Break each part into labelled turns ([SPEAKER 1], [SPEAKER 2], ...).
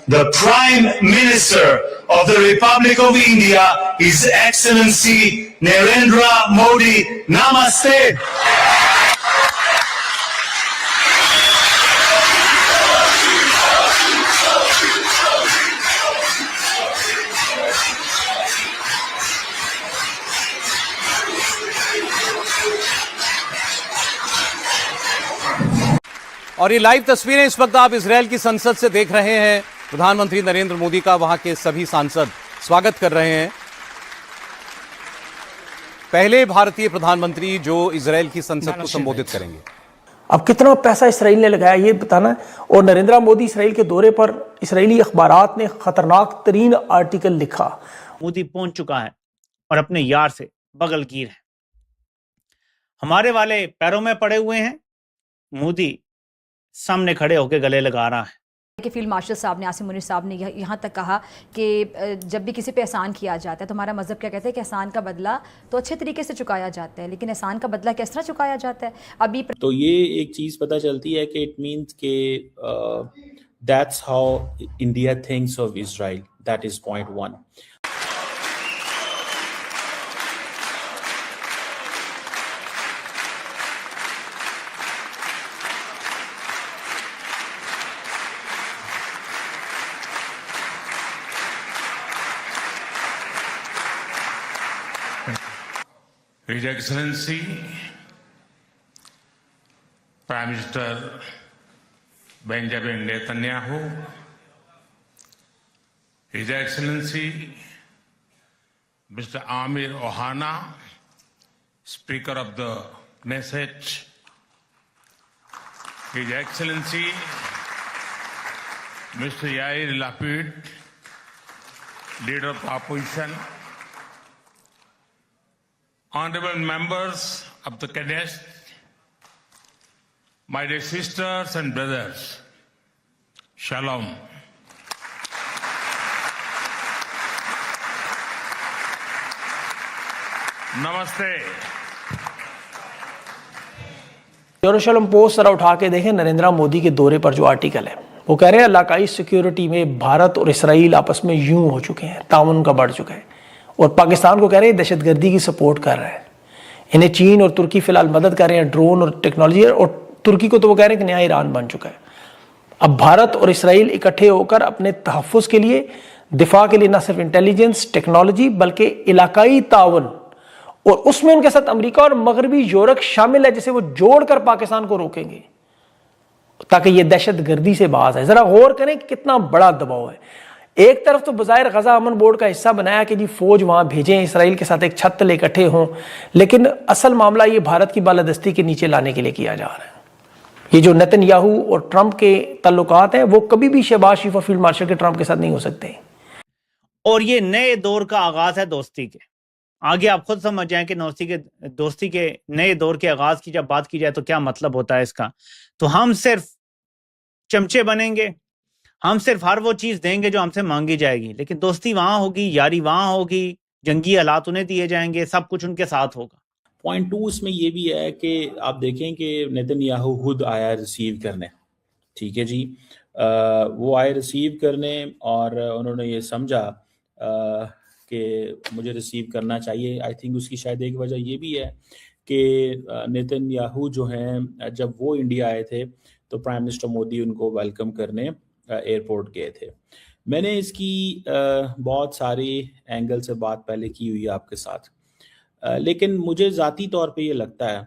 [SPEAKER 1] the Prime Minister of the Republic of India, His Excellency Narendra Modi. Namaste.
[SPEAKER 2] और ये live तस्वीरें इस वक्त आप इजराइल की संसद से देख रहे हैं। प्रधानमंत्री नरेंद्र मोदी का वहां के सभी सांसद स्वागत कर रहे हैं। पहले भारतीय प्रधानमंत्री जो इजराइल की संसद को संबोधित करेंगे।
[SPEAKER 3] अब कितना पैसा इसराइल ने लगाया ये बताना। और नरेंद्र मोदी इसराइल के दौरे पर इसराइली अखबारात ने खतरनाक तरीन आर्टिकल लिखा।
[SPEAKER 4] मोदी पहुंच चुका है और अपने यार से बगलगीर है। हमारे वाले पैरों में पड़े हुए हैं, मोदी सामने खड़े होकर गले लगा रहा है।
[SPEAKER 5] कि फील्ड मार्शल साहब ने, आसिम मुनीर साहब ने यहाँ तक कहा कि जब भी किसी पे एहसान किया जाता है तो हमारा मजहब क्या कहता है कि एहसान का बदला तो अच्छे तरीके से चुकाया जाता है, लेकिन एहसान का बदला किस तरह चुकाया जाता है अभी
[SPEAKER 6] तो ये एक चीज़ पता चलती है कि इट मीन्स के that's how India thinks of Israel. That is point one.
[SPEAKER 7] His Excellency Prime Minister Benjamin Netanyahu, His Excellency Mr. Amir Ohana, Speaker of the Knesset, His Excellency Mr. Yair Lapid, Leader of the Opposition, Honorable members of the Knesset, my dear sisters and brothers, Shalom. Namaste.
[SPEAKER 3] Jerusalem post जरा उठा के देखें नरेंद्र मोदी के दौरे पर जो article है, वो कह रहे हैं इलाकाई सिक्योरिटी में भारत और इसराइल आपस में यूं हो चुके हैं, ताउन का बढ़ चुका है। और पाकिस्तान को कह रहे हैं दहशतगर्दी की सपोर्ट कर रहा है। इन्हें चीन और तुर्की फिलहाल मदद कर रहे हैं ड्रोन और टेक्नोलॉजी, और तुर्की को तो वो कह रहे हैं कि नया ईरान बन चुका है। अब भारत और इसराइल इकट्ठे होकर अपने तहफ़्फ़ुज़ के लिए, दिफा के लिए न सिर्फ इंटेलिजेंस टेक्नोलॉजी बल्कि इलाकाई ताउन, और उसमें उनके साथ अमेरिका और मगरबी यूरोप शामिल है, जिसे वो जोड़कर पाकिस्तान को रोकेंगे ताकि ये दहशतगर्दी से बाज है। जरा गौर करें कि कितना बड़ा दबाव है। एक तरफ तो बज़ाहिर गजा अमन बोर्ड का हिस्सा बनाया कि जी फौज वहां भेजें, इसराइल के साथ एक छत तले इकट्ठे हों, लेकिन असल मामला ये भारत की बालादस्ती के नीचे लाने के लिए किया जा रहा है। ये जो नेतन्याहू और ट्रंप के ताल्लुकात हैं वो कभी भी शहबाज शरीफ और फील्ड मार्शल के ट्रंप के साथ नहीं हो सकते।
[SPEAKER 4] और ये नए दौर का आगाज है दोस्ती के। आगे आप खुद समझ जाएं कि दोस्ती के नए दौर के आगाज की जब बात की जाए तो क्या मतलब होता है इसका। तो हम सिर्फ चमचे बनेंगे, हम सिर्फ हर वो चीज देंगे जो हमसे मांगी जाएगी, लेकिन दोस्ती वहां होगी, यारी वहां होगी, जंगी हालात उन्हें दिए जाएंगे, सब कुछ उनके साथ होगा।
[SPEAKER 6] पॉइंट टू इसमें ये भी है कि आप देखें कि नेतन्याहू खुद आया रिसीव करने, ठीक है जी, वो आए रिसीव करने और उन्होंने ये समझा कि मुझे रिसीव करना चाहिए। आई थिंक उसकी शायद एक वजह ये भी है कि नेतन्याहू जो हैं जब वो इंडिया आए थे तो प्राइम मिनिस्टर मोदी उनको वेलकम करने एयरपोर्ट गए थे। मैंने इसकी बहुत सारी एंगल से बात पहले की हुई है आपके साथ, लेकिन मुझे ज़ाती तौर पे ये लगता है,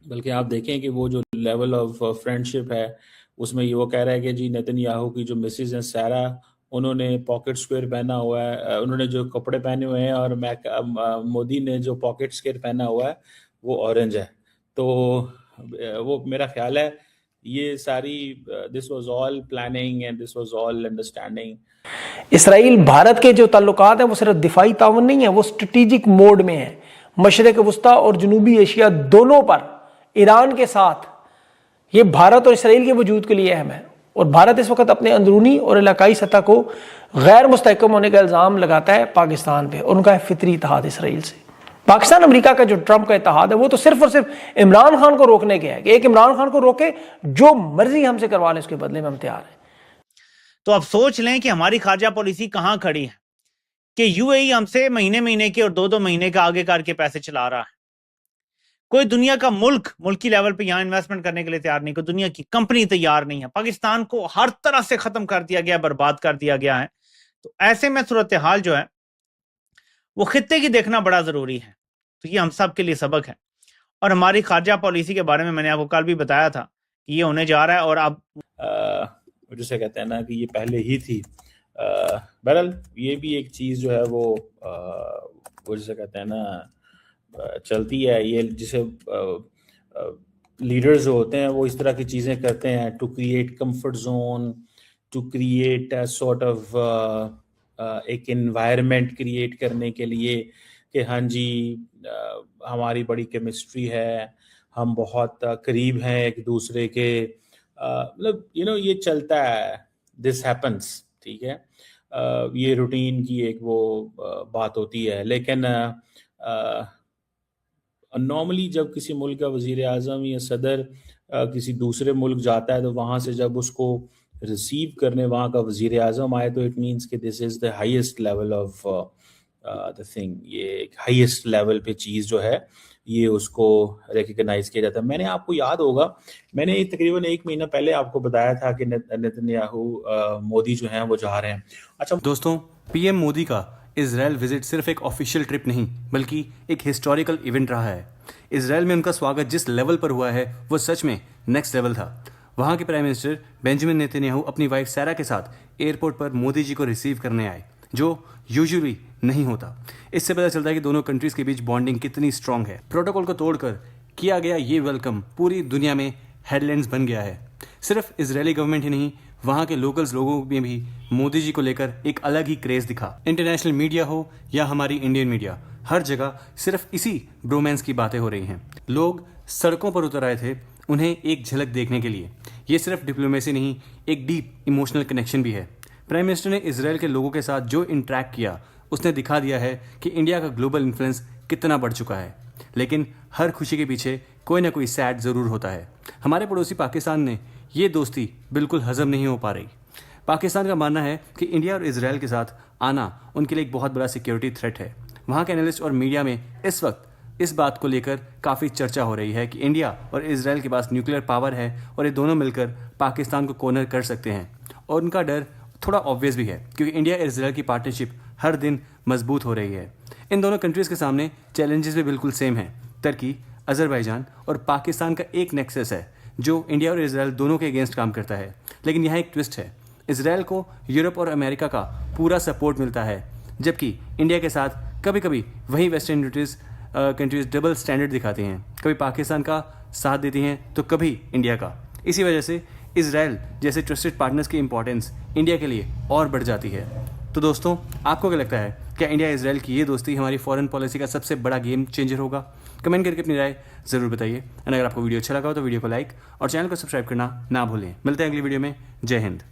[SPEAKER 6] बल्कि आप देखें कि वो जो लेवल ऑफ फ्रेंडशिप है उसमें ये वो कह रहा है कि जी नेतन्याहू की जो मिसेज हैं सारा, उन्होंने पॉकेट स्क्वायर पहना हुआ है, उन्होंने जो कपड़े पहने हुए हैं, और मोदी ने जो पॉकेट स्क्वायर पहना हुआ है वो ऑरेंज है। तो वो मेरा ख्याल है ये सारी this was all planning and this was all understanding.
[SPEAKER 3] Israel Bharat के जो ताल्लुकात हैं वो सिर्फ दिफाई ताउन नहीं है, वो स्ट्रेटेजिक मोड में है। मशरिक वस्ता और जनूबी एशिया दोनों पर ईरान के साथ ये भारत और इसराइल के वजूद के लिए अहम है। और भारत इस वक्त अपने अंदरूनी और इलाकाई सतह को गैर मुस्तहकम होने का इल्ज़ाम लगाता है पाकिस्तान पे, और उनका है फितरी इत्तेहाद इसराइल से। पाकिस्तान अमेरिका का जो ट्रंप का इत्तेहाद है वो तो सिर्फ और सिर्फ इमरान खान को रोकने के है कि एक इमरान खान को रोके, जो मर्जी हमसे करवा लें उसके बदले में हम तैयार हैं।
[SPEAKER 4] तो अब सोच लें कि हमारी खारजा पॉलिसी कहां खड़ी है कि यूएई हमसे महीने महीने के और 2-2 महीने का आगे करके पैसे चला रहा है। कोई दुनिया का मुल्की लेवल पे यहां इन्वेस्टमेंट करने के लिए तैयार नहीं, कोई दुनिया की कंपनी तैयार नहीं है। पाकिस्तान को हर तरह से खत्म कर दिया गया, बर्बाद कर दिया गया है। तो ऐसे में सूरत हाल जो है वो खित्ते की देखना बड़ा जरूरी है। तो ये हम सब के लिए सबक है। और हमारी खारजा पॉलिसी के बारे में मैंने आपको कल भी बताया था कि ये होने जा रहा है। और अब
[SPEAKER 6] जैसे कहते हैं ना कि ये पहले ही थी। बहरहाल ये भी एक चीज़ जो है वो जैसे कहते हैं ना चलती है। ये जिसे लीडर्स जो होते हैं वो इस तरह की चीज़ें करते हैं to create comfort zone, to create sort of एक एनवायरनमेंट क्रिएट करने के लिए कि हाँ जी हमारी बड़ी केमिस्ट्री है, हम बहुत करीब हैं एक दूसरे के, मतलब ये चलता है, दिस हैपन्स, ठीक है। ये रूटीन की एक वो बात होती है। लेकिन नॉर्मली जब किसी मुल्क का वज़ीर आज़म या सदर किसी दूसरे मुल्क जाता है तो वहाँ से जब उसको रिसीव करने वहाँ का वज़ीर आज़म आए तो इट मीन्स कि this is the highest level of the thing. ये एक हाईएस्ट लेवल पे चीज़ जो है ये उसको रिकग्नाइज किया जाता है। मैंने आपको याद होगा, मैंने तकरीबन 1 महीना पहले आपको बताया था कि नेतन्याहू मोदी जो हैं वो जा रहे हैं। अच्छा
[SPEAKER 2] दोस्तों, पीएम मोदी का इजराइल विजिट सिर्फ एक ऑफिशियल ट्रिप नहीं बल्कि एक हिस्टोरिकल इवेंट रहा है। इजराइल में उनका स्वागत जिस लेवल पर हुआ है वो सच में नेक्स्ट लेवल था। वहां के प्राइम मिनिस्टर बेंजामिन नेतन्याहू अपनी वाइफ सारा के साथ एयरपोर्ट पर मोदी जी को रिसीव करने आए, जो यूजुअली नहीं होता। इससे पता चलता है कि दोनों कंट्रीज के बीच बॉन्डिंग कितनी स्ट्रांग है। प्रोटोकॉल को तोड़कर किया गया ये वेलकम पूरी दुनिया में हेडलाइंस बन गया है। सिर्फ इजरायली गवर्नमेंट ही नहीं, वहां के लोकल्स लोगों में भी मोदी जी को लेकर एक अलग ही क्रेज दिखा। इंटरनेशनल मीडिया हो या हमारी इंडियन मीडिया, हर जगह सिर्फ इसी ब्रोमांस की बातें हो रही हैं। लोग सड़कों पर उतर आए थे उन्हें एक झलक देखने के लिए। ये सिर्फ डिप्लोमेसी नहीं, एक डीप इमोशनल कनेक्शन भी है। प्राइम मिनिस्टर ने इजराइल के लोगों के साथ जो इंटरेक्ट किया उसने दिखा दिया है कि इंडिया का ग्लोबल इन्फ्लुएंस कितना बढ़ चुका है। लेकिन हर खुशी के पीछे कोई ना कोई सैड ज़रूर होता है। हमारे पड़ोसी पाकिस्तान ने ये दोस्ती बिल्कुल हजम नहीं हो पा रही। पाकिस्तान का मानना है कि इंडिया और इजराइल के साथ आना उनके लिए एक बहुत बड़ा सिक्योरिटी थ्रेट है। वहाँ के एनालिस्ट और मीडिया में इस वक्त इस बात को लेकर काफ़ी चर्चा हो रही है कि इंडिया और इजराइल के पास न्यूक्लियर पावर है और ये दोनों मिलकर पाकिस्तान को कॉर्नर कर सकते हैं। और उनका डर थोड़ा ऑब्वियस भी है क्योंकि इंडिया और इजराइल की पार्टनरशिप हर दिन मजबूत हो रही है। इन दोनों कंट्रीज़ के सामने चैलेंजेस भी बिल्कुल सेम हैं। तुर्की, अजरबैजान और पाकिस्तान का एक नेक्सस है जो इंडिया और इजराइल दोनों के अगेंस्ट काम करता है। लेकिन यहाँ एक ट्विस्ट है, इजराइल को यूरोप और अमेरिका का पूरा सपोर्ट मिलता है, जबकि इंडिया के साथ कभी कभी वही वेस्टर्न कंट्रीज डबल स्टैंडर्ड दिखाती हैं। कभी पाकिस्तान का साथ देती हैं तो कभी इंडिया का। इसी वजह से इजराइल जैसे ट्रस्टेड पार्टनर्स की इंपॉर्टेंस इंडिया के लिए और बढ़ जाती है। तो दोस्तों, आपको क्या लगता है, क्या इंडिया इजराइल की ये दोस्ती हमारी फॉरेन पॉलिसी का सबसे बड़ा गेम चेंजर होगा? कमेंट करके अपनी राय ज़रूर बताइए। और अगर आपको वीडियो अच्छा लगा हो तो वीडियो को लाइक और चैनल को सब्सक्राइब करना ना भूलें। मिलते हैं अगली वीडियो में। जय हिंद।